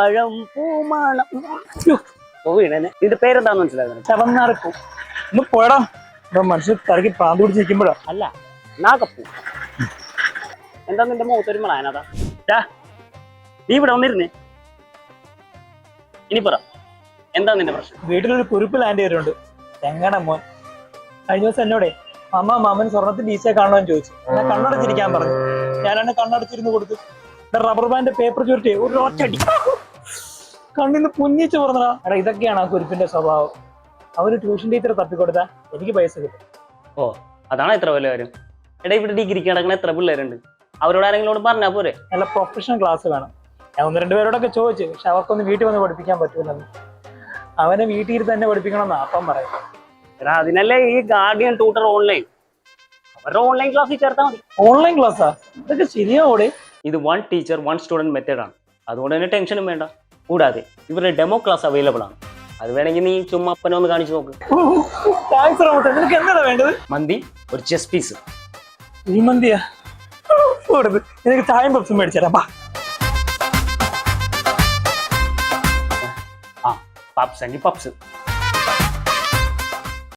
പഴം പൂമണം. വീണനെ ഇതിന്റെ പേരെന്താന്ന് മനസ്സിലായിരുന്നു? ചവന്നാർക്കും ഒന്ന് പോയടാ. മനുഷ്യർ തറക്കി പ്രാന്ത് പിടിച്ചിരിക്കുമ്പോഴാ. അല്ല, നാഗപ്പൂ. എന്താ നിന്റെ മുഖത്തൊരു മളാനതാ? നീ ഇവിടെ വന്നിരുന്നേ. ഇനി പറ, എന്താ നിന്റെ പ്രശ്നം? വീട്ടിലൊരു കുറിപ്പ് ലാൻഡ് ചെയ്തിട്ടുണ്ട്. എങ്ങനെ മോൻ കഴിഞ്ഞ ദിവസം എന്നോടെ മാമൻ സ്വർണ്ണത്തിൽ ഡീസെ കാണണമെന്ന് ചോദിച്ചു. ഞാൻ കണ്ണടച്ചിരിക്കാൻ പറഞ്ഞു. ഞാനാണ് കണ്ണടച്ചിരുന്ന് കൊടുത്തു. റബ്ബർ ബാൻഡ് പേപ്പർ ചുരുട്ടി ഒരു ഒറ്റടി കണ്ണിന്ന് പുഞ്ഞിച്ച് പറഞ്ഞതാ. എടാ, ഇതൊക്കെയാണ് ആ കുരിപ്പിന്റെ സ്വഭാവം. അവര് ട്യൂഷൻ ടീച്ചറെ തപ്പിക്കൊടുത്താ എനിക്ക് പൈസ കിട്ടും. ഓ, അതാണ് എത്ര വലിയ കാര്യം. എടാ, ഇവിടെ ഡിഗ്രിക്ക് നടക്കുന്ന എത്ര പിള്ളേരുണ്ട്? അവരോട് ആരെങ്കിലും പറഞ്ഞാ പോരെ? നല്ല പ്രൊഫഷണൽ ക്ലാസ് വേണം. ഞാൻ 1-2 പേരോടൊക്കെ ചോദിച്ചു. പക്ഷെ അവർക്കൊന്നും വീട്ടിൽ വന്ന് പഠിപ്പിക്കാൻ പറ്റൂലെന്ന്. അവനെ വീട്ടിൽ തന്നെ പഠിപ്പിക്കണം എന്നാ അപ്പം പറയാം. എടാ, അതിനല്ലേ ഈ ഗാർഡിയൻ ട്യൂട്ടർ ഓൺലൈൻ. അവരുടെ ഓൺലൈൻ ക്ലാസ്സിൽ ചേർത്താൽ മതി. ഓൺലൈൻ ക്ലാസ്സാ? ഇതൊക്കെ ശരിയാവോടെ? ഇത് 1 ടീച്ചർ 1 സ്റ്റുഡന്റ് മെത്തേഡാണ്. അതുകൊണ്ട് തന്നെ ടെൻഷനും വേണ്ട. കൂടാതെ ഇവരുടെ ഡെമോ ക്ലാസ് അവൈലബിൾ ആണ്. അത് വേണമെങ്കിൽ നീ ചുമ്മാ അപ്പനെ ഒന്ന് കാണിച്ചു നോക്ക്. നിനക്ക് എന്താണ് വേണ്ടത്? മന്തി, ഒരു ചെസ് പീസ്. ഈ മന്തിയാ? നിനക്ക് ചായം പപ്സും മേടിച്ചേരാ. ആ, പപ്സ് എങ്കിൽ പപ്സ്.